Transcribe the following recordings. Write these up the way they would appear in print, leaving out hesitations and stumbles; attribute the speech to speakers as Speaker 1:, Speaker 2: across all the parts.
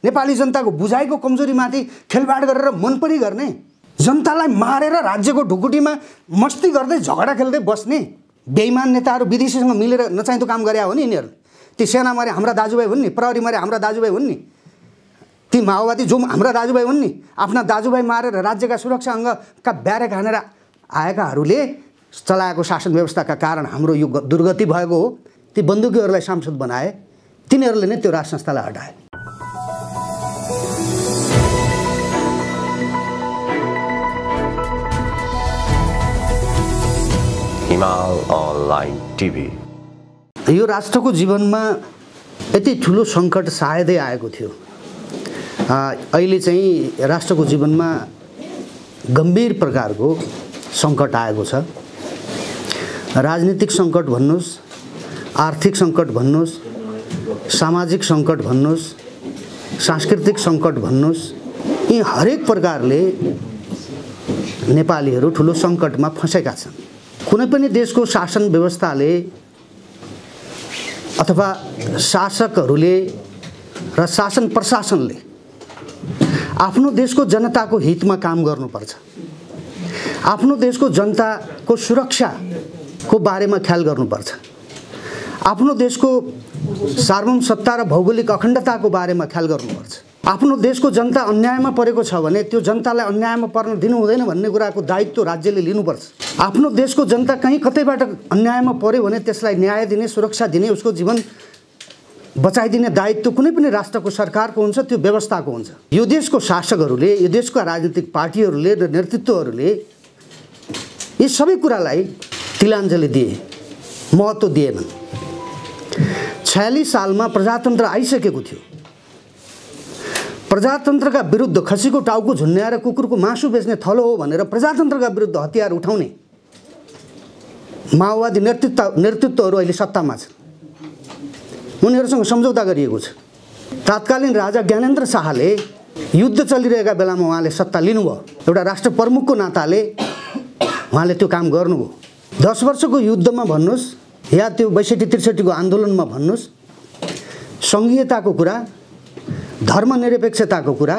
Speaker 1: नेपाली जनताको बुझाइको कमजोरीमाथि खेलबाड गरेर मनपरी गर्ने, जनतालाई मारेर राज्यको ढुकुटीमा मस्ती गर्दै झगडा खेल्दै बस्ने बेइमान नेताहरू विदेशीसँग मिलेर नचाहिँदो काम गरे हो नि यिनीहरू। ती सेना मारे हाम्रा दाजुभाइ हुन् नि, प्रहरी मारे हाम्रा दाजुभाइ हुन् नि, ती माओवादी जो हाम्रा दाजुभाइ हुन् नि, आफ्ना दाजुभाइ मारेर राज्यका सुरक्षा अङ्गका ब्यारेक हानेर आएकाहरूले चलाएको शासन व्यवस्थाका कारण हाम्रो यो दुर्गति भएको हो। ती बन्दुकीहरूलाई सांसद बनाए, तिनीहरूले नै त्यो राज संस्थालाई हटाए।
Speaker 2: हिमाल अनलाइन टिभी।
Speaker 1: यो राष्ट्रको जीवनमा यति ठुलो सङ्कट सायदै आएको थियो। अहिले चाहिँ राष्ट्रको जीवनमा गम्भीर प्रकारको सङ्कट आएको छ। राजनीतिक सङ्कट भन्नुहोस्, आर्थिक सङ्कट भन्नुहोस्, सामाजिक सङ्कट भन्नुहोस्, सांस्कृतिक सङ्कट भन्नुहोस्, यी हरेक प्रकारले नेपालीहरू ठुलो सङ्कटमा फँसेका छन्। कुनै पनि देशको शासन व्यवस्थाले अथवा शासकहरूले र शासन प्रशासनले आफ्नो देशको जनताको हितमा काम गर्नुपर्छ। आफ्नो देशको जनताको सुरक्षाको बारेमा ख्याल गर्नुपर्छ। आफ्नो देशको सार्वभौमसत्ता र भौगोलिक अखण्डताको बारेमा ख्याल गर्नुपर्छ। आफ्नो देशको जनता अन्यायमा परेको छ भने त्यो जनतालाई अन्यायमा पर्न दिनु हुँदैन भन्ने कुराको दायित्व राज्यले लिनुपर्छ। आफ्नो देशको जनता कहीँ कतैबाट अन्यायमा पर्यो भने त्यसलाई न्याय दिने, सुरक्षा दिने, उसको जीवन बचाइदिने दायित्व कुनै पनि राष्ट्रको सरकारको हुन्छ, त्यो व्यवस्थाको हुन्छ। यो देशको शासकहरूले, यो देशका राजनीतिक पार्टीहरूले र नेतृत्वहरूले यी सबै कुरालाई तिलाञ्जली दिए, महत्त्व दिएनन्। 46 सालमा प्रजातन्त्र आइसकेको थियो। प्रजातन्त्रका विरुद्ध खसीको टाउको झुन्याएर कुकुरको मासु बेच्ने थलो हो भनेर प्रजातन्त्रका विरुद्ध हतियार उठाउने माओवादी नेतृत्वहरू अहिले सत्तामा छन्। उनीहरूसँग सम्झौता गरिएको छ। तत्कालीन राजा ज्ञानेन्द्र शाहले युद्ध चलिरहेका बेलामा उहाँले सत्ता लिनुभयो। एउटा राष्ट्र प्रमुखको नाताले उहाँले त्यो काम गर्नुभयो। 10 वर्षको युद्धमा भन्नुहोस् या त्यो 62-63 को आन्दोलनमा भन्नुहोस्, सङ्घीयताको कुरा, धर्मनिरपेक्षताको कुरा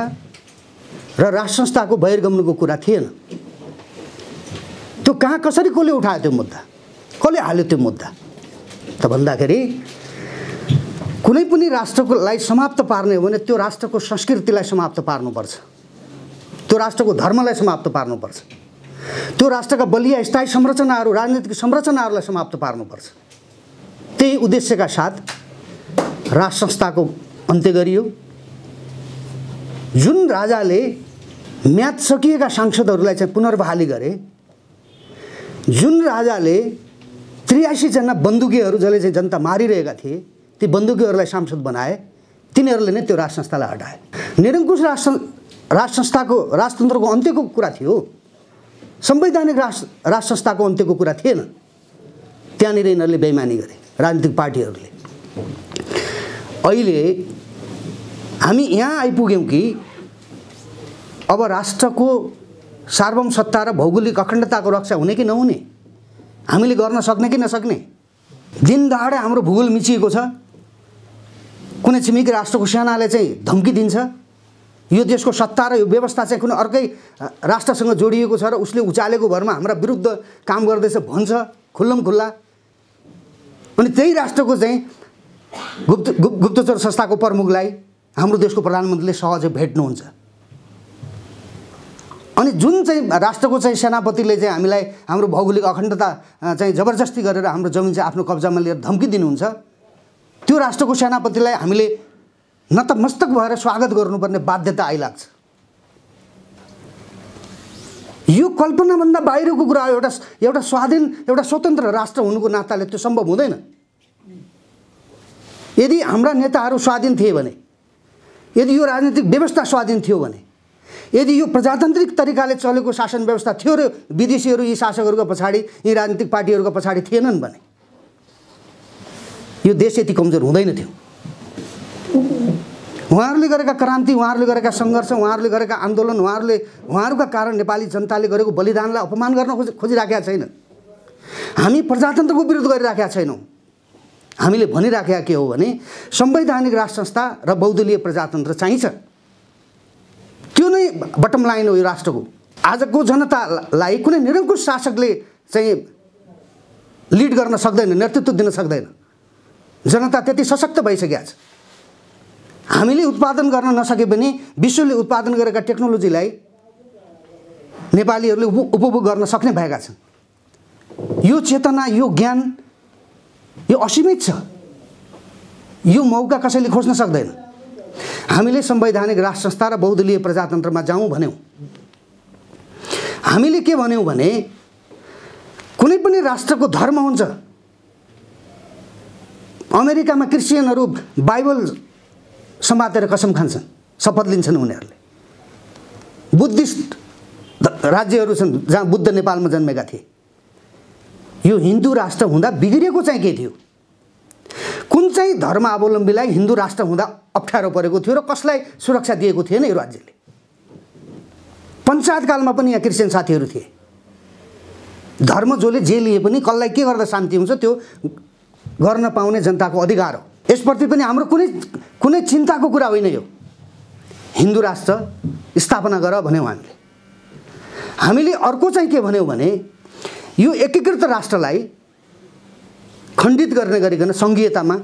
Speaker 1: र राष्ट्र संस्थाको बहिर्गमनको कुरा थिएन। त्यो कहाँ कसरी कसले उठायो त्यो मुद्दा, कसले हाल्यो त्यो मुद्दा त भन्दाखेरि कुनै पनि राष्ट्रलाई समाप्त पार्ने हो भने त्यो राष्ट्रको संस्कृतिलाई समाप्त पार्नुपर्छ, त्यो राष्ट्रको धर्मलाई समाप्त पार्नुपर्छ, त्यो राष्ट्रका बलिया स्थायी संरचनाहरू, राजनीतिक संरचनाहरूलाई समाप्त पार्नुपर्छ। त्यही उद्देश्यका साथ राज संस्थाको अन्त्य गरियो। जुन राजाले म्याद सकिएका सांसदहरूलाई चाहिँ पुनर्बहाली गरे, जुन राजाले 83 जना बन्दुकीहरू जसले चाहिँ जनता मारिरहेका थिए ती बन्दुकीहरूलाई सांसद बनाए, तिनीहरूले नै त्यो राज संस्थालाई हटाए। निरङ्कुश राज संस्थाको राजतन्त्रको अन्त्यको कुरा थियो, संवैधानिक राज संस्थाको अन्त्यको कुरा थिएन। त्यहाँनिर यिनीहरूले बेइमानी गरे, राजनीतिक पार्टीहरूले। अहिले हामी यहाँ आइपुग्यौँ कि अब राष्ट्रको सार्वभौमसत्ता र भौगोलिक अखण्डताको रक्षा हुने कि नहुने, हामीले गर्न सक्ने कि नसक्ने। दिन दहाडे हाम्रो भूगोल मिचिएको छ। कुनै छिमेकी राष्ट्रको सेनाले चाहिँ धम्की दिन्छ, यो देशको सत्ता र यो व्यवस्था चाहिँ कुनै अर्कै राष्ट्रसँग जोडिएको छ र उसले उचालेको भरमा हाम्रा विरुद्ध काम गर्दैछ भन्छ खुल्लमखुल्ला। अनि त्यही राष्ट्रको चाहिँ गुप्तचर संस्थाको प्रमुखलाई हाम्रो देशको प्रधानमन्त्रीले सहजै भेट्नुहुन्छ। अनि जुन चाहिँ राष्ट्रको चाहिँ सेनापतिले चाहिँ हामीलाई हाम्रो भौगोलिक अखण्डता चाहिँ जबरजस्ती गरेर हाम्रो जमिन चाहिँ आफ्नो कब्जामा लिएर धम्की दिनुहुन्छ, त्यो राष्ट्रको सेनापतिलाई हामीले नतमस्तक भएर स्वागत गर्नुपर्ने बाध्यता आइलाग्छ। यो कल्पनाभन्दा बाहिरको कुरा हो। एउटा स्वाधीन, एउटा स्वतन्त्र राष्ट्र हुनुको नाताले त्यो सम्भव हुँदैन। यदि हाम्रा नेताहरू स्वाधीन थिए भने, यदि यो राजनीतिक व्यवस्था स्वाधीन थियो भने, यदि यो प्रजातान्त्रिक तरिकाले चलेको शासन व्यवस्था थियो र विदेशीहरू यी शासकहरूको पछाडि, यी राजनीतिक पार्टीहरूको पछाडि थिएनन् भने यो देश यति कमजोर हुँदैन थियो। उहाँहरूले गरेका क्रान्ति, उहाँहरूले गरेका सङ्घर्ष, उहाँहरूले गरेका आन्दोलन, उहाँहरूका कारण नेपाली जनताले गरेको बलिदानलाई अपमान गर्न खोजिराखेका छैन। हामी प्रजातन्त्रको विरोध गरिराखेका छैनौँ, हामीले भनिराखेका के हो भने संवैधानिक राष्ट्र संस्था र बहुदलीय प्रजातन्त्र चाहिन्छ। त्यो नै बटम लाइन हो यो राष्ट्रको। आजको जनतालाई कुनै निरङ्कुश शासकले चाहिँ लिड गर्न सक्दैन, नेतृत्व दिन सक्दैन। जनता त्यति सशक्त भइसकेको छ। हामीले उत्पादन गर्न नसके पनि विश्वले उत्पादन गरेका टेक्नोलोजीलाई नेपालीहरूले उपभोग गर्न सक्ने भएका छन्। यो चेतना, यो ज्ञान, यो असीमित छ। यो मौका कसैले खोज्न सक्दैन। हामीले संवैधानिक राष्ट्र संस्था र बहुदलीय प्रजातन्त्रमा जाउँ भन्यौँ। हामीले के भन्यौँ भने कुनै पनि राष्ट्रको धर्म हुन्छ। अमेरिकामा क्रिस्चियनहरू बाइबल समातेर कसम खान्छन्, शपथ लिन्छन् उनीहरूले। बुद्धिस्ट राज्यहरू छन् जहाँ बुद्ध नेपालमा जन्मेका थिए। यो हिन्दू राष्ट्र हुँदा बिग्रिएको चाहिँ के थियो? कुन चाहिँ धर्मावलम्बीलाई हिन्दू राष्ट्र हुँदा अप्ठ्यारो परेको थियो र कसलाई सुरक्षा दिएको थिएन यो राज्यले? पञ्चायतकालमा पनि यहाँ क्रिस्चियन साथीहरू थिए। धर्म जसले जे लिए पनि कसलाई के गर्दा शान्ति हुन्छ त्यो गर्न पाउने जनताको अधिकार हो। यसप्रति पनि हाम्रो कुनै चिन्ताको कुरा होइन। यो हिन्दू राष्ट्र स्थापना गर भन्यौँ हामीले। अर्को चाहिँ के भन्यौँ भने यो एकीकृत राष्ट्रलाई खण्डित गर्ने गरिकन सङ्घीयतामा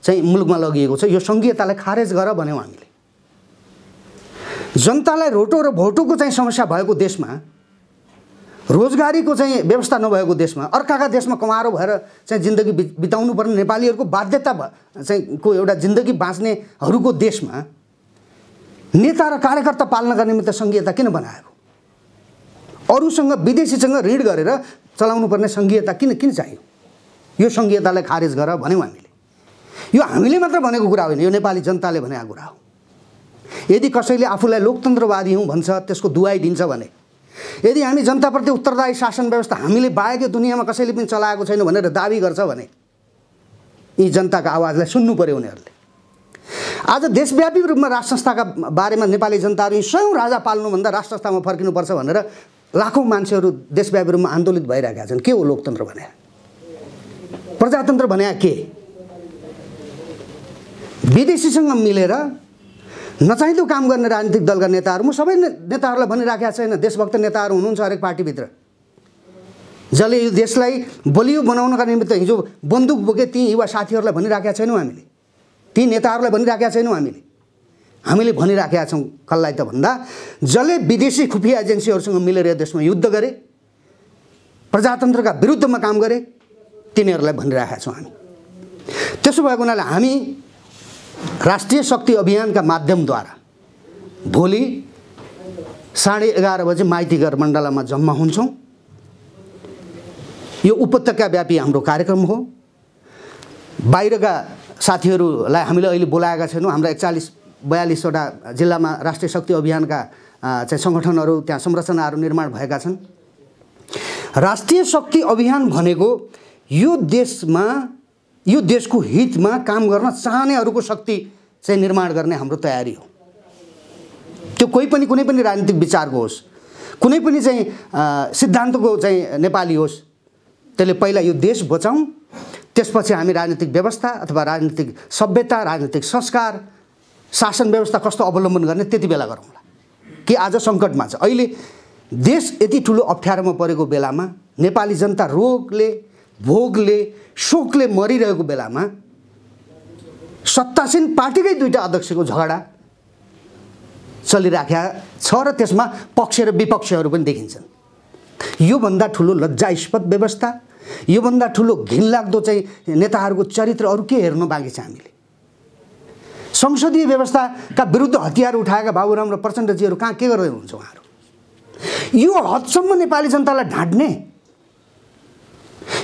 Speaker 1: चाहिँ मुलुकमा लगिएको छ। यो सङ्घीयतालाई खारेज गर भन्यौँ हामीले। जनतालाई रोटो र भोटोको चाहिँ समस्या भएको देशमा, रोजगारीको चाहिँ व्यवस्था नभएको देशमा, अर्काका देशमा कमारो भएर चाहिँ जिन्दगी बिताउनु पर्ने नेपालीहरूको बाध्यता चाहिँ को एउटा जिन्दगी बाँच्नेहरूको देशमा नेता र कार्यकर्ता पाल्नका निमित्त सङ्घीयता किन बनाएको? अरूसँग विदेशीसँग ऋण गरेर चलाउनु पर्ने सङ्घीयता किन चाहियो? यो सङ्घीयतालाई खारेज गर भन्यौँ हामीले। यो हामीले मात्र भनेको कुरा होइन, यो नेपाली जनताले भनेको कुरा हो। यदि कसैले आफूलाई लोकतन्त्रवादी हुँ भन्छ, त्यसको दुहाई दिन्छ भने, यदि हामी जनताप्रति उत्तरदायी शासन व्यवस्था हामीले बाहेक दुनियाँमा कसैले पनि चलाएको छैन भनेर दाबी गर्छ भने यी जनताको आवाजलाई सुन्नु पर्यो उनीहरूले। आज देशव्यापी रूपमा राष्ट्र संस्थाका बारेमा नेपाली जनताहरू स्वयं राजा पाल्नुभन्दा राष्ट्र संस्थामा फर्किनुपर्छ भनेर लाखौँ मान्छेहरू देशव्यापी रूपमा आन्दोलित भइरहेका छन्। के हो लोकतन्त्र भने? प्रजातन्त्र भने के? विदेशीसँग मिलेर नचाहिँदो काम गर्ने राजनीतिक दलका नेताहरू, म सबै नेताहरूलाई भनिराखेका छैन, देशभक्त नेताहरू हुनुहुन्छ हरेक पार्टीभित्र, जसले यो देशलाई बलियो बनाउनका निमित्त हिजो बन्दुक बोके ती युवा साथीहरूलाई भनिराखेका छैनौँ हामीले, ती नेताहरूलाई भनिराखेका छैनौँ हामीले भनिराखेका छौँ। कसलाई त भन्दा जसले विदेशी खुफिया एजेन्सीहरूसँग मिलेर यो देशमा युद्ध गरे, प्रजातन्त्रका विरुद्धमा काम गरे, तिनीहरूलाई भनिराखेका छौँ हामी। त्यसो भएको हुनाले हामी राष्ट्रिय शक्ति अभियानका माध्यमद्वारा भोलि 11:30 बजे माइतीघर मण्डलामा जम्मा हुन्छौँ। यो उपत्यकाव्यापी हाम्रो कार्यक्रम हो। बाहिरका साथीहरूलाई हामीले अहिले बोलाएका छैनौँ। हाम्रा 41-42वटा जिल्लामा राष्ट्रिय शक्ति अभियानका चाहिँ सङ्गठनहरू, त्यहाँ संरचनाहरू निर्माण भएका छन्। राष्ट्रिय शक्ति अभियान भनेको यो देशमा, यो देशको हितमा काम गर्न चाहनेहरूको शक्ति चाहिँ निर्माण गर्ने हाम्रो तयारी हो। त्यो कोही पनि कुनै पनि राजनीतिक विचारको होस्, कुनै पनि चाहिँ सिद्धान्तको चाहिँ नेपाली होस्, त्यसले पहिला यो देश बचाउँ, त्यसपछि हामी राजनीतिक व्यवस्था अथवा राजनीतिक सभ्यता, राजनीतिक संस्कार, शासन व्यवस्था कस्तो अवलम्बन गर्ने त्यति बेला गरौँला। कि आज सङ्कटमा छ, अहिले देश यति ठुलो अप्ठ्यारोमा परेको बेलामा, नेपाली जनता रोगले, भोगले, शोकले मरिरहेको बेलामा सत्तासीन पार्टीकै दुईटा अध्यक्षको झगडा चलिराखेको छ र त्यसमा पक्ष र विपक्षहरू पनि देखिन्छन्। योभन्दा ठुलो लज्जास्पद व्यवस्था, योभन्दा ठुलो घिनलाग्दो चाहिँ नेताहरूको चरित्र अरू के हेर्नु बाँकी छ हामीले? संसदीय व्यवस्थाका विरुद्ध हतियार उठाएका बाबुराम र प्रचण्डजीहरू कहाँ के गर्दै हुनुहुन्छ उहाँहरू? यो हदसम्म नेपाली जनतालाई ढाँट्ने,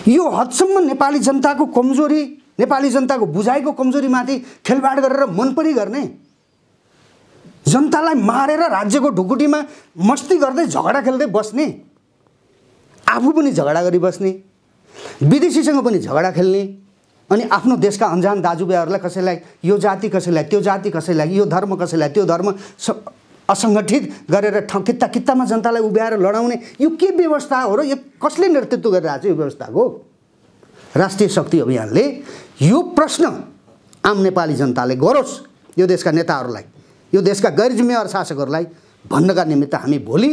Speaker 1: यो हदसम्म नेपाली जनताको कमजोरी, नेपाली जनताको बुझाइको कमजोरीमाथि खेलबाड गरेर मनपरी गर्ने, जनतालाई मारेर राज्यको ढुकुटीमा मस्ती गर्दै झगडा खेल्दै बस्ने, आफू पनि झगडा गरी बस्ने, विदेशीसँग पनि झगडा खेल्ने, अनि आफ्नो देशका अन्जान दाजुभाइहरूलाई कसैलाई यो जाति, कसैलाई त्यो जाति, कसैलाई यो धर्म, कसैलाई त्यो धर्म असङ्गठित गरेर कित्ता कित्तामा जनतालाई उभ्याएर लडाउने, यो के व्यवस्था हो र? यो कसले नेतृत्व गरिरहेको छ यो व्यवस्थाको? राष्ट्रिय शक्ति अभियानले यो प्रश्न आम नेपाली जनताले गरोस्, यो देशका नेताहरूलाई, यो देशका गैर जिम्मेवार शासकहरूलाई भन्नका निमित्त हामी भोलि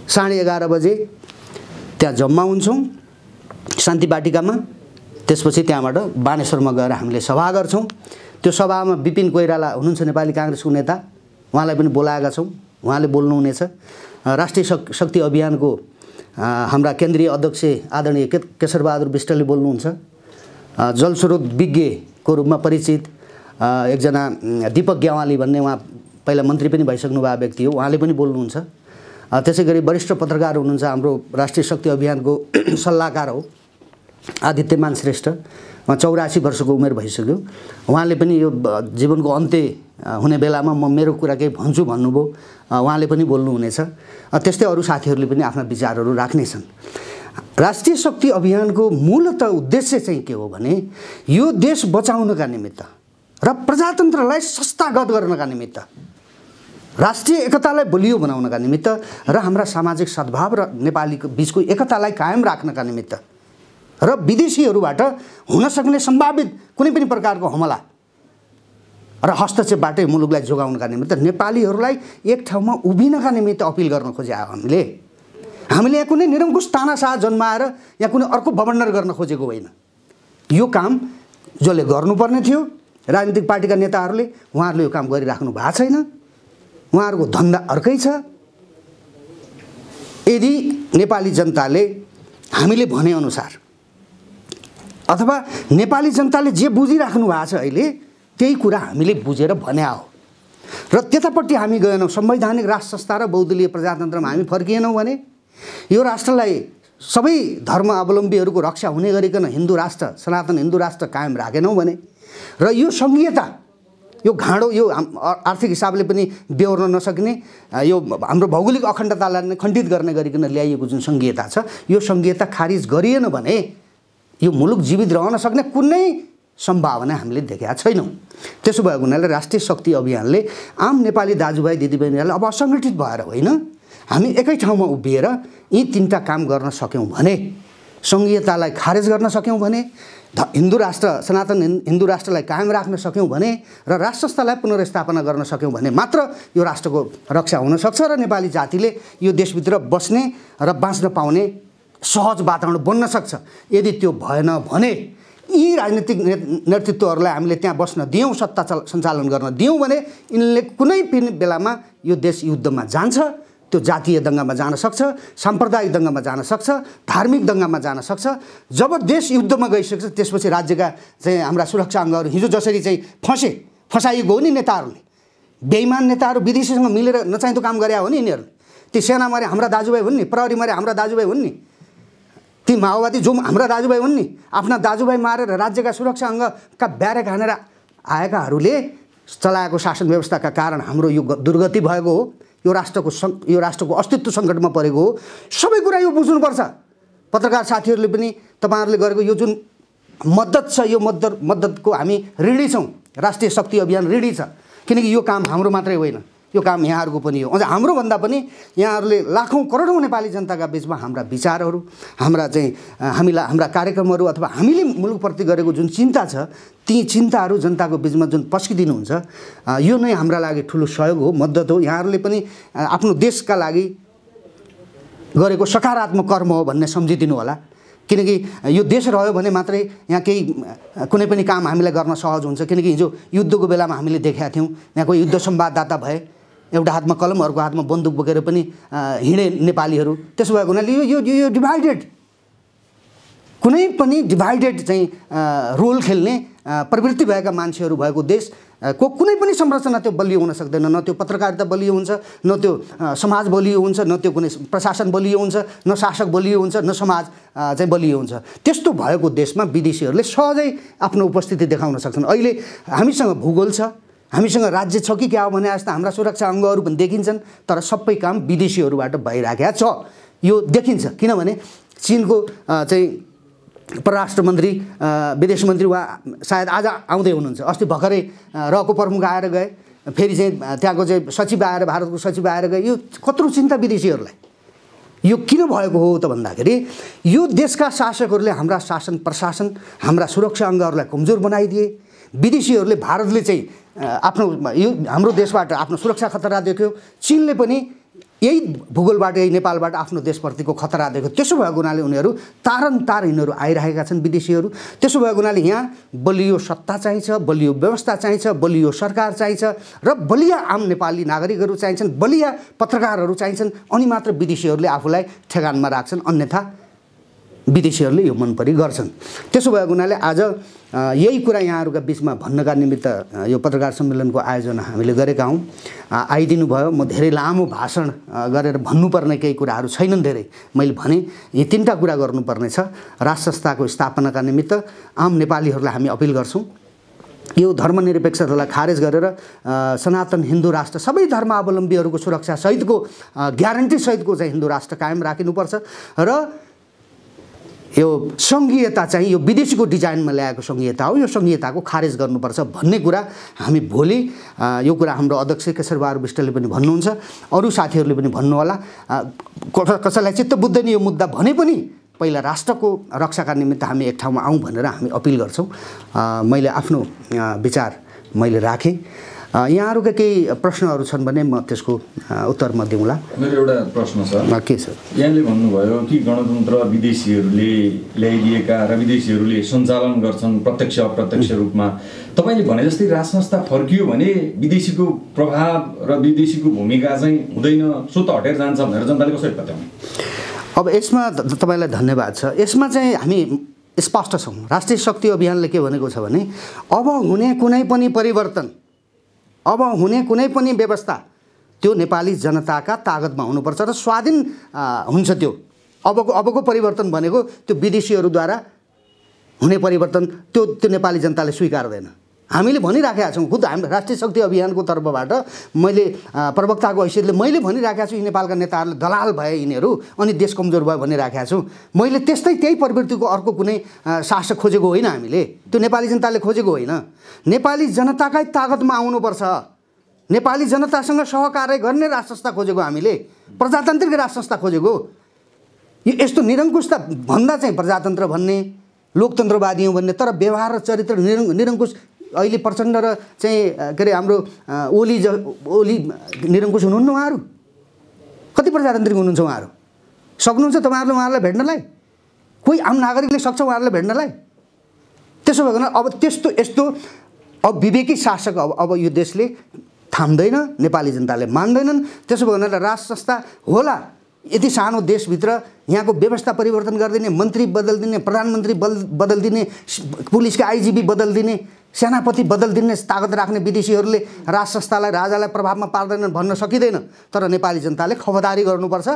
Speaker 1: 11:30 बजे त्यहाँ जम्मा हुन्छौँ शान्ति बाटिकामा। त्यसपछि त्यहाँबाट बानेश्वरमा गएर हामीले सभा गर्छौँ। त्यो सभामा विपिन कोइराला हुनुहुन्छ नेपाली काङ्ग्रेसको नेता, उहाँलाई पनि बोलाएका छौँ, उहाँले बोल्नुहुनेछ। राष्ट्रिय शक्ति अभियानको हाम्रा केन्द्रीय अध्यक्ष आदरणीय केशरबहादुर विष्टले बोल्नुहुन्छ। जलस्रोत विज्ञको रूपमा परिचित एकजना दीपक ग्यावाली भन्ने, उहाँ पहिला मन्त्री पनि भइसक्नु भएको व्यक्ति हो, उहाँले पनि बोल्नुहुन्छ। त्यसै गरी वरिष्ठ पत्रकार हुनुहुन्छ, हाम्रो राष्ट्रिय शक्ति अभियानको सल्लाहकार हो आदित्यमान श्रेष्ठ, उहाँ 84 वर्षको उमेर भइसक्यो, उहाँले पनि यो जीवनको अन्त्य हुने बेलामा म मेरो कुरा केही भन्छु भन्नुभयो, उहाँले पनि बोल्नुहुनेछ। त्यस्तै अरू साथीहरूले पनि आफ्ना विचारहरू राख्नेछन्। राष्ट्रिय शक्ति अभियानको मूलतः उद्देश्य चाहिँ के हो भने यो देश बचाउनका निमित्त र प्रजातन्त्रलाई संस्थागत गर्नका निमित्त, राष्ट्रिय एकतालाई बलियो बनाउनका निमित्त र हाम्रा सामाजिक सद्भाव र नेपालीको बीचको एकतालाई कायम राख्नका निमित्त र विदेशीहरूबाट हुन सक्ने सम्भावित कुनै पनि प्रकारको हमला र हस्तक्षेपबाटै मुलुकलाई जोगाउनका निमित्त नेपालीहरूलाई एक ठाउँमा उभिनका निमित्त अपिल गर्न खोजे हामीले यहाँ कुनै निरङ्कुश तानाशाह जन्माएर यहाँ कुनै अर्को बबन्डर गर्न खोजेको होइन। यो काम जसले गर्नुपर्ने थियो राजनीतिक पार्टीका नेताहरूले, उहाँहरूले यो काम गरिराख्नु भएको छैन। उहाँहरूको धन्दा अर्कै छ। यदि नेपाली जनताले हामीले भनेअनुसार अथवा नेपाली जनताले जे बुझिराख्नु भएको छ अहिले त्यही कुरा हामीले बुझेर भन्या हो र त्यतापट्टि हामी गएनौँ, संवैधानिक राष्ट्र संस्था र बहुदलीय प्रजातन्त्रमा हामी फर्किएनौँ भने यो राष्ट्रलाई सबै धर्म अवलम्बीहरूको रक्षा हुने गरिकन हिन्दू राष्ट्र, सनातन हिन्दू राष्ट्र कायम राखेनौँ भने र यो सङ्घीयता, यो घाँडो, यो आर्थिक हिसाबले पनि बेहोर्न नसक्ने, यो हाम्रो भौगोलिक अखण्डतालाई खण्डित गर्ने गरिकन ल्याइएको जुन सङ्घीयता छ, यो सङ्घीयता खारिज गरिएन भने यो मुलुक जीवित रहन सक्ने कुनै सम्भावना हामीले देखेका छैनौँ। त्यसो भएको हुनाले राष्ट्रिय शक्ति अभियानले आम नेपाली दाजुभाइ दिदीबहिनीहरूलाई अब असङ्गठित भएर होइन, हामी एकै ठाउँमा उभिएर यी तीनटा काम गर्न सक्यौँ भने, सङ्घीयतालाई खारेज गर्न सक्यौँ भने, हिन्दू राष्ट्र, सनातन हिन्दू राष्ट्रलाई कायम राख्न सक्यौँ भने र राष्ट्र संस्थालाई पुनर्स्थापना गर्न सक्यौँ भने मात्र यो राष्ट्रको रक्षा हुन सक्छ र नेपाली जातिले यो देशभित्र बस्ने र बाँच्न पाउने सहज वातावरण बन्न सक्छ। यदि त्यो भएन भने यी राजनीतिक नेतृत्वहरूलाई हामीले त्यहाँ बस्न दियौँ, सत्ता सञ्चालन गर्न दियौँ भने यिनले कुनै पनि बेलामा यो देश युद्धमा जान्छ। त्यो जातीय दङ्गामा जान सक्छ, साम्प्रदायिक दङ्गामा जान सक्छ, धार्मिक दङ्गामा जान सक्छ। जब देश युद्धमा गइसक्छ त्यसपछि राज्यका चाहिँ हाम्रा सुरक्षा अङ्गहरू हिजो जसरी चाहिँ फसाइएको हो नि नेताहरूले, बेइमान नेताहरू विदेशीसँग मिलेर नचाहिँदो काम गरे हो नि यिनीहरूले। ती सेना मारे हाम्रा दाजुभाइ हुन् नि, प्रहरी मारे हाम्रा दाजुभाइ हुन् नि, ती माओवादी जो हाम्रा दाजुभाइ हुन् नि, आफ्ना दाजुभाइ मारेर राज्यका सुरक्षा अङ्गका ब्यारेक हानेर आएकाहरूले चलाएको शासन व्यवस्थाका कारण हाम्रो यो दुर्गति भएको हो, यो राष्ट्रको अस्तित्व सङ्कटमा परेको हो। सबै कुरा यो बुझ्नुपर्छ। पत्रकार साथीहरूले पनि तपाईँहरूले गरेको यो जुन मद्दत छ, यो मद्दतको हामी ऋणी छौँ। राष्ट्रिय शक्ति अभियान ऋणी छ, किनकि यो काम हाम्रो मात्रै होइन, यो काम यहाँहरूको पनि हो। अझ हाम्रो भन्दा पनि यहाँहरूले लाखौँ करोडौँ नेपाली जनताका बिचमा हाम्रा विचारहरू, हाम्रा चाहिँ हाम्रा कार्यक्रमहरू अथवा हामीले मुलुकप्रति गरेको जुन चिन्ता छ, ती चिन्ताहरू जनताको बिचमा जुन पस्किदिनुहुन्छ, यो नै हाम्रा लागि ठुलो सहयोग हो, मद्दत हो। यहाँहरूले पनि आफ्नो देशका लागि गरेको सकारात्मक कर्म हो भन्ने सम्झिदिनु होला। किनकि यो देश रह्यो भने मात्रै यहाँ केही कुनै पनि काम हामीलाई गर्न सहज हुन्छ। किनकि हिजो युद्धको बेलामा हामीले देखेका थियौँ, यहाँ कोही युद्ध संवाददाता भए, एउटा हातमा कलम अर्को हातमा बन्दुक बोकेर पनि हिँडे नेपालीहरू। त्यसो भएको हुनाले यो डिभाइडेड, कुनै पनि डिभाइडेड चाहिँ रोल खेल्ने प्रवृत्ति भएका मान्छेहरू भएको देशको कुनै पनि संरचना त्यो बलियो हुन सक्दैन। न त्यो पत्रकारिता बलियो हुन्छ, न त्यो समाज बलियो हुन्छ, न त्यो कुनै प्रशासन बलियो हुन्छ, न शासक बलियो हुन्छ, न समाज चाहिँ बलियो हुन्छ। त्यस्तो भएको देशमा विदेशीहरूले सहजै आफ्नो उपस्थिति देखाउन सक्छन्। अहिले हामीसँग भूगोल छ, हामीसँग राज्य छ कि क्या हो भने जस्तो हाम्रा सुरक्षा अङ्गहरू पनि देखिन्छन्, तर सबै काम विदेशीहरूबाट भइराखेको छ, यो देखिन्छ। किनभने चिनको चाहिँ परराष्ट्र मन्त्री, विदेश मन्त्री उहाँ सायद आज आउँदै हुनुहुन्छ। अस्ति भर्खरै रको प्रमुख आएर गए, फेरि चाहिँ त्यहाँको चाहिँ सचिव आएर, भारतको सचिव आएर गए। यो कत्रो चिन्ता विदेशीहरूलाई, यो किन भएको हो त भन्दाखेरि यो देशका शासकहरूले हाम्रा शासन प्रशासन हाम्रा सुरक्षा अङ्गहरूलाई कमजोर बनाइदिए। विदेशीहरूले भारतले चाहिँ आफ्नो यो हाम्रो देशबाट आफ्नो सुरक्षा खतरा देख्यो। चीनले पनि यही भूगोलबाट यही नेपालबाट आफ्नो देशप्रतिको खतरा देख्यो। त्यसो भएको हुनाले उनीहरू तारन्तार यिनीहरू आइरहेका छन् विदेशीहरू। त्यसो भएको हुनाले यहाँ बलियो सत्ता चाहिन्छ, बलियो व्यवस्था चाहिन्छ, बलियो सरकार चाहिन्छ र बलिया आम नेपाली नागरिकहरू चाहिन्छन्, बलिया पत्रकारहरू चाहिन्छन्। अनि मात्र विदेशीहरूले आफूलाई ठेगानमा राख्छन्, अन्यथा विदेशीहरूले यो मनपरी गर्छन्। त्यसो भएको हुनाले आज यही कुरा यहाँहरूका बिचमा भन्नका निमित्त यो पत्रकार सम्मेलनको आयोजना हामीले गरेका हौँ। आइदिनु भयो। म धेरै लामो भाषण गरेर भन्नुपर्ने केही कुराहरू छैनन् धेरै। मैले भने यी तीनटा कुरा गर्नुपर्ने छ। राष्ट्र संस्थाको स्थापनाका निमित्त आम नेपालीहरूलाई हामी अपिल गर्छौँ, यो धर्मनिरपेक्षतालाई खारेज गरेर सनातन हिन्दू राष्ट्र सबै धर्मावलम्बीहरूको सुरक्षा सहितको ग्यारेन्टी सहितको चाहिँ हिन्दू राष्ट्र कायम राखिनुपर्छ र यो सङ्घीयता चाहिँ यो विदेशीको डिजाइनमा ल्याएको सङ्घीयता हो, यो सङ्घीयताको खारेज गर्नुपर्छ भन्ने कुरा हामी भोलि यो कुरा हाम्रो अध्यक्ष केशरबहादुर विष्टले पनि भन्नुहुन्छ, अरू साथीहरूले पनि भन्नुहोला। कसैलाई चित्त बुझ्दैन यो मुद्दा भने पनि पहिला राष्ट्रको रक्षाका निमित्त हामी एक ठाउँमा आउँ भनेर हामी अपिल गर्छौँ। मैले आफ्नो विचार मैले राखेँ। यहाँहरूका केही प्रश्नहरू छन् भने म त्यसको उत्तर म दिउँला।
Speaker 3: मेरो एउटा प्रश्न छ।
Speaker 1: के छ?
Speaker 3: यहाँले भन्नुभयो कि गणतन्त्र विदेशीहरूले ल्याइदिएका र विदेशीहरूले सञ्चालन गर्छन् प्रत्यक्ष अप्रत्यक्ष रूपमा। तपाईँले भने जस्तै राज संस्था फर्कियो भने विदेशीको प्रभाव र विदेशीको भूमिका चाहिँ हुँदैन, सो त हटेर जान्छ भनेर जनताले कसरी पत्याउने?
Speaker 1: अब यसमा तपाईँलाई धन्यवाद छ। यसमा चाहिँ हामी स्पष्ट छौँ। राष्ट्रिय शक्ति अभियानले के भनेको छ भने अब हुने कुनै पनि परिवर्तन, अब हुने कुनै पनि व्यवस्था त्यो नेपाली जनताका तागतमा हुनुपर्छ र स्वाधीन हुन्छ। त्यो अबको परिवर्तन भनेको त्यो विदेशीहरूद्वारा हुने परिवर्तन त्यो नेपाली जनताले स्वीकार्दैन। हामीले भनिराखेका छौँ, खुद हाम्रो राष्ट्रिय शक्ति अभियानको तर्फबाट मैले प्रवक्ताको हैसियतले मैले भनिराखेको छु, यी नेपालका नेताहरूले दलाल भए यिनीहरू अनि देश कमजोर भयो भनिराखेको छु। मैले त्यही प्रवृत्तिको अर्को कुनै शासक खोजेको होइन। हामीले त्यो नेपाली जनताले खोजेको होइन। नेपाली जनताकै तागतमा आउनुपर्छ। नेपाली जनतासँग सहकार्य गर्ने राज संस्था खोजेको, हामीले प्रजातान्त्रिक राज संस्था खोजेको। यो यस्तो निरङ्कुशता भन्दा चाहिँ प्रजातन्त्र भन्ने, लोकतन्त्रवादी हौँ भन्ने, तर व्यवहार र चरित्र निरङ्कुश अहिले प्रचण्ड र चाहिँ के अरे हाम्रो ओली निरङ्कुश हुनुहुन्न उहाँहरू? कति प्रजातान्त्रिक हुनुहुन्छ उहाँहरू? सक्नुहुन्छ तपाईँहरूले उहाँहरूलाई भेट्नलाई? कोही आम नागरिकले सक्छ उहाँहरूलाई भेट्नलाई? त्यसो भएको अब यस्तो अब विवेकी शासक अब यो देशले थाम्दैन, नेपाली जनताले मान्दैनन्। त्यसो भएको हुनाले राज संस्था होला, यति सानो देशभित्र यहाँको व्यवस्था परिवर्तन गरिदिने, मन्त्री बदलिदिने, प्रधानमन्त्री बदलिदिने, पुलिसका आइजिपी बदलिदिने, सेनापति बदलिदिने तागत राख्ने विदेशीहरूले राज संस्थालाई राजालाई प्रभावमा पार्दैनन् भन्न सकिँदैन। तर नेपाली जनताले खबरदारी गर्नुपर्छ।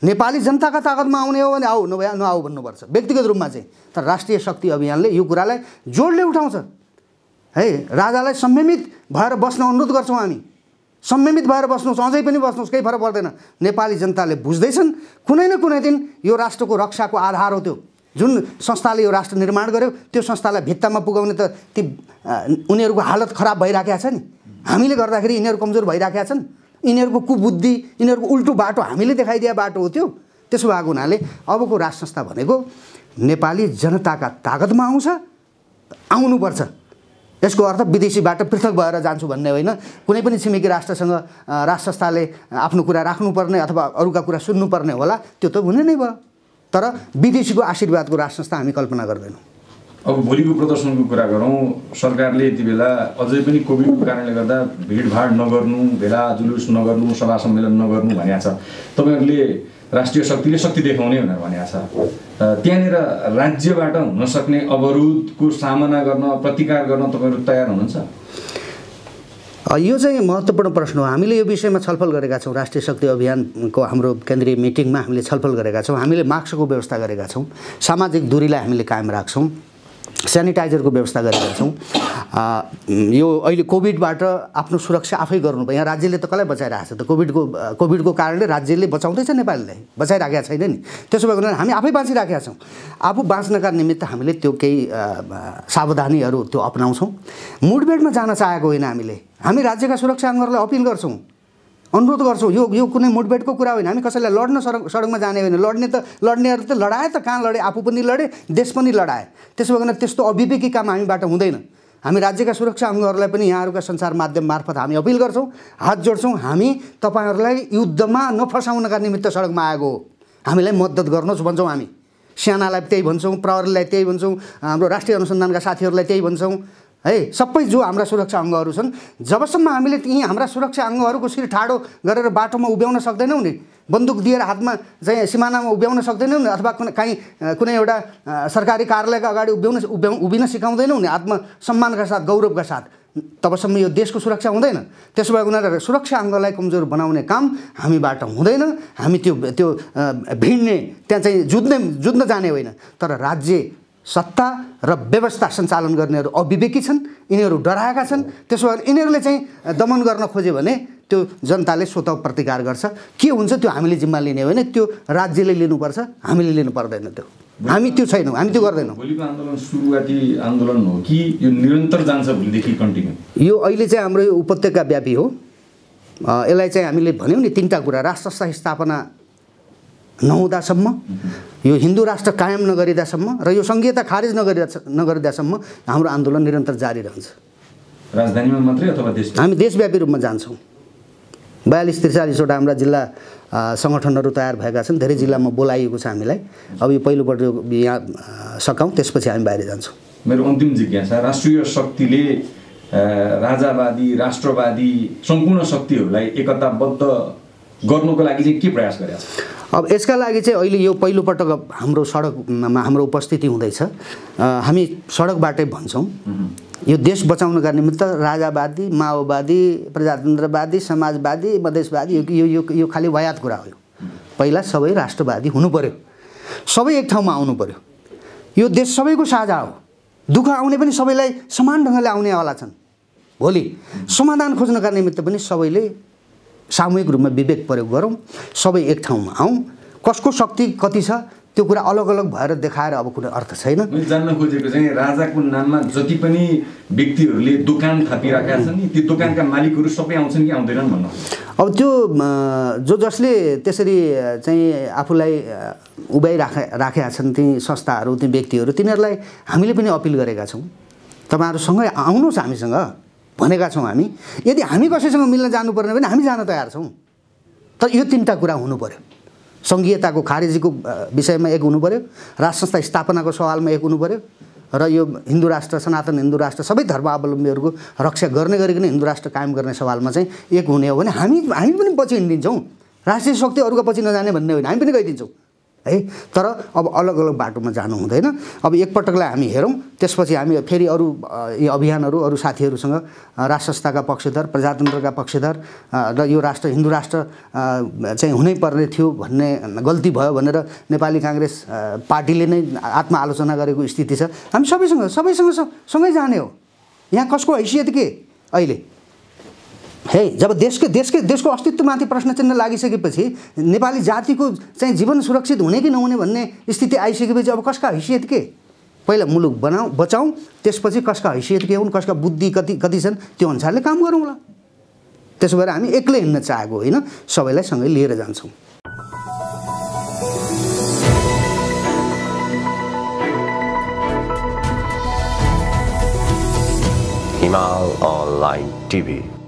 Speaker 1: नेपाली जनताका तागतमा आउने हो भने आऊ, नआऊ भन्नुपर्छ व्यक्तिगत रूपमा चाहिँ। तर राष्ट्रिय शक्ति अभियानले यो कुरालाई जोडले उठाउँछ है। राजालाई संयमित भएर बस्न अनुरोध गर्छौँ हामी। संयमित भएर बस्नुहोस्, अझै पनि बस्नुहोस्, केही फरक पर्दैन। नेपाली जनताले बुझ्दैछन् कुनै न कुनै दिन यो राष्ट्रको रक्षाको आधार हो त्यो जुन संस्थाले यो राष्ट्र निर्माण गर्यो। त्यो संस्थालाई भित्तामा पुगाउने त ती उनीहरूको हालत खराब भइराखेको छ नि। हामीले गर्दाखेरि यिनीहरू कमजोर भइराखेका छन्। यिनीहरूको कुबुद्धि, यिनीहरूको उल्टो बाटो हामीले देखाइदिया बाटो हो त्यो। त्यसो भएको हुनाले अबको राज संस्था भनेको नेपाली जनताका तागतमा आउँछ, आउनुपर्छ। यसको अर्थ विदेशीबाट पृथक भएर जान्छु भन्ने होइन। कुनै पनि छिमेकी राष्ट्रसँग राज संस्थाले आफ्नो कुरा राख्नुपर्ने अथवा अरूका कुरा सुन्नुपर्ने होला, त्यो त हुने नै भयो। तर विदेशीको आशीर्वादको राज संस्था हामी कल्पना गर्दैनौँ।
Speaker 3: अब भोलिको प्रदर्शनको कुरा गरौँ। सरकारले यति बेला अझै पनि कोभिडको कारणले गर्दा भिडभाड नगर्नु, भेला जुलुस नगर्नु, सभा सम्मेलन नगर्नु भनेको छ। तपाईँहरूले राष्ट्रिय शक्तिले शक्ति देखाउने भनेर भनेको छ। त्यहाँनिर राज्यबाट हुन सक्ने अवरोधको सामना गर्न, प्रतिकार गर्न तपाईँहरू तयार हुनुहुन्छ?
Speaker 1: यो चाहिँ महत्त्वपूर्ण प्रश्न हो। हामीले यो विषयमा छलफल गरेका छौँ। राष्ट्रिय शक्ति अभियानको हाम्रो केन्द्रीय मिटिङमा हामीले छलफल गरेका छौँ। हामीले मास्कको व्यवस्था गरेका छौँ, सामाजिक दूरीलाई हामीले कायम राख्छौँ, सेनिटाइजरको व्यवस्था गरेका छौँ। यो अहिले कोभिडबाट आफ्नो सुरक्षा आफै गर्नुपर्छ। यहाँ राज्यले त कसलाई बचाइरहेको छ त? कोभिडको कारणले राज्यले बचाउँदैछ, नेपालीलाई बचाइराखेका छैन नि। त्यसो भएको हुनाले हामी आफै बाँचिराखेका छौँ। आफू बाँच्नका निमित्त हामीले त्यो केही सावधानीहरू त्यो अपनाउँछौँ। मुठभेडमा जान चाहेको होइन हामीले। हामी राज्यका सुरक्षा अङ्गहरूलाई अपिल गर्छौँ, अनुरोध गर्छौँ। यो कुनै मुठभेडको कुरा होइन। हामी कसैलाई लड्न सडकमा जाने होइन। लड्नेहरू त लडाए त, कहाँ लडे, आफू पनि लडे, देश पनि लडाए। त्यसो भएन त्यस्तो अविवेकी काम हामीबाट हुँदैन। हामी राज्यका सुरक्षा अङ्गहरूलाई पनि यहाँहरूका सञ्चार माध्यम मार्फत हामी अपिल गर्छौँ, हात जोड्छौँ। हामी तपाईँहरूलाई युद्धमा नफसाउनका निमित्त सडकमा आएको हो, हामीलाई मद्दत गर्नुहोस् भन्छौँ। हामी सेनालाई त्यही भन्छौँ, प्रहरीलाई त्यही भन्छौँ, हाम्रो राष्ट्रिय अनुसन्धानका साथीहरूलाई त्यही भन्छौँ है। सबै जो हाम्रा सुरक्षा अङ्गहरू छन्, जबसम्म हामीले यी हाम्रा सुरक्षा अङ्गहरूको शिर ठाडो गरेर बाटोमा उभ्याउन सक्दैनौँ नि, बन्दुक दिएर हातमा चाहिँ सिमानामा उभ्याउन सक्दैनौँ नि, अथवा कुनै एउटा सरकारी कार्यालयका अगाडि उभिन सिकाउँदैनौँ नि आत्मसम्मानका साथ, गौरवका साथ, तबसम्म यो देशको सुरक्षा हुँदैन। त्यसो भए उनीहरू सुरक्षा अङ्गलाई कमजोर बनाउने काम हामीबाट हुँदैन। हामी त्यो भिड्ने, त्यहाँ चाहिँ जुझ्न जाने होइन। तर राज्य सत्ता र व्यवस्था सञ्चालन गर्नेहरू अविवेकी छन्, यिनीहरू डराएका छन्। त्यसो भए यिनीहरूले चाहिँ दमन गर्न खोज्यो भने त्यो जनताले स्वतः प्रतिकार गर्छ। के हुन्छ त्यो हामीले जिम्मा लिने होइन, त्यो राज्यले लिनुपर्छ, हामीले लिनु पर्दैन। त्यो हामी त्यो छैनौँ, हामी त्यो गर्दैनौँ।
Speaker 3: भोलिको आन्दोलन सुरुवाती आन्दोलन हो कि यो निरन्तर जान्छ भोलिदेखि कन्टिन्यू? यो
Speaker 1: अहिले चाहिँ हाम्रो यो उपत्यका व्यापी हो। यसलाई चाहिँ हामीले भन्यौँ नि 3टा कुरा। राष्ट्रस्थायी स्थापना नहुँदासम्म, यो हिन्दू राष्ट्र कायम नगरिदासम्म र यो सङ्घीयता खारेज नगरिदासम्म हाम्रो आन्दोलन निरन्तर जारी रहन्छ।
Speaker 3: राजधानीमा मात्रै अथवा देश? हामी
Speaker 1: देशव्यापी रूपमा जान्छौँ। 42-43वटा हाम्रा जिल्ला सङ्गठनहरू तयार भएका छन्। धेरै जिल्लामा बोलाइएको छ हामीलाई। अब यो पहिलोपल्ट यहाँ सकाउँ, त्यसपछि हामी बाहिर जान्छौँ।
Speaker 3: मेरो अन्तिम जिज्ञासा, राष्ट्रिय शक्तिले राजावादी, राष्ट्रवादी सम्पूर्ण शक्तिहरूलाई एकताबद्ध गर्नुको लागि चाहिँ के प्रयास गरेको छ?
Speaker 1: अब यसका लागि चाहिँ अहिले यो पहिलोपटक हाम्रो सडकमा हाम्रो उपस्थिति हुँदैछ। हामी सडकबाटै भन्छौँ यो देश बचाउनका निमित्त राजावादी, माओवादी, प्रजातन्त्रवादी, समाजवादी, मधेसवादी यो खालि वायात कुरा हो। पहिला सबै राष्ट्रवादी हुनु पर्यो, सबै एक ठाउँमा आउनु पर्यो। यो देश सबैको साझा हो। दुःख आउने पनि सबैलाई समान ढङ्गले आउनेवाला छन्। भोलि समाधान खोज्नका निमित्त पनि सबैले सामूहिक रूपमा विवेक प्रयोग गरौँ, सबै एक ठाउँमा आउँ। कसको शक्ति कति छ त्यो कुरा अलग अलग भएर देखाएर अब कुनै अर्थ छैन।
Speaker 3: मैले जान्न खोजेको चाहिँ राजाको नाममा जति पनि व्यक्तिहरूले दोकान थापिराखेका छन् नि, त्यो दोकानका मालिकहरू सबै आउँछन् कि आउँदैनन् भन्नु?
Speaker 1: अब त्यो जसले त्यसरी चाहिँ आफूलाई राखेका छन्, ती संस्थाहरू, ती व्यक्तिहरू, तिनीहरूलाई हामीले पनि अपिल गरेका छौँ, तपाईँहरूसँगै आउनुहोस् हामीसँग भनेका छौँ। हामी यदि हामी कसैसँग मिल्न जानुपर्ने भने हामी जान तयार छौँ। तर यो 3टा कुरा हुनु पर्यो। सङ्घीयताको खारेजीको विषयमा एक हुनु पर्यो, राष्ट्रसंस्था स्थापनाको सवालमा एक हुनु पर्यो, र यो हिन्दू राष्ट्र, सनातन हिन्दू राष्ट्र, सबै धर्मावलम्बीहरूको रक्षा गर्ने गरिकन हिन्दू राष्ट्र कायम गर्ने सवालमा चाहिँ एक हुने हो भने हामी पनि पछि हिँडिदिन्छौँ। राष्ट्रिय शक्ति अरूको पछि नजाने भन्ने होइन, हामी पनि गइदिन्छौँ है। तर अब अलग अलग बाटोमा जानु हुँदैन। अब एकपटकलाई हामी हेरौँ, त्यसपछि हामी फेरि अरू यी अभियानहरू, अरू साथीहरूसँग राष्ट्रसंस्थाका पक्षधर, प्रजातन्त्रका पक्षधर र यो राष्ट्र हिन्दू राष्ट्र चाहिँ हुनै पर्ने थियो भन्ने गल्ती भयो भनेर नेपाली काङ्ग्रेस पार्टीले नै आत्मआलोचना गरेको स्थिति छ। हामी सबैसँग सँगै जाने हो। यहाँ कसको हैसियत के अहिले है? जब देशको अस्तित्वमाथि प्रश्न चिन्ह लागिसकेपछि, नेपाली जातिको चाहिँ जीवन सुरक्षित हुने कि नहुने भन्ने स्थिति आइसकेपछि अब कसका हैसियत के? पहिला मुलुक बचाउँ, त्यसपछि कसका हैसियत के हुन्, कसका बुद्धि कति छन्, त्यो अनुसारले काम गरौँला। त्यसो भएर हामी एक्लै हिँड्न चाहेको होइन, सबैलाई सँगै लिएर जान्छौँ।
Speaker 2: हिमाल अनलाइन टिभी।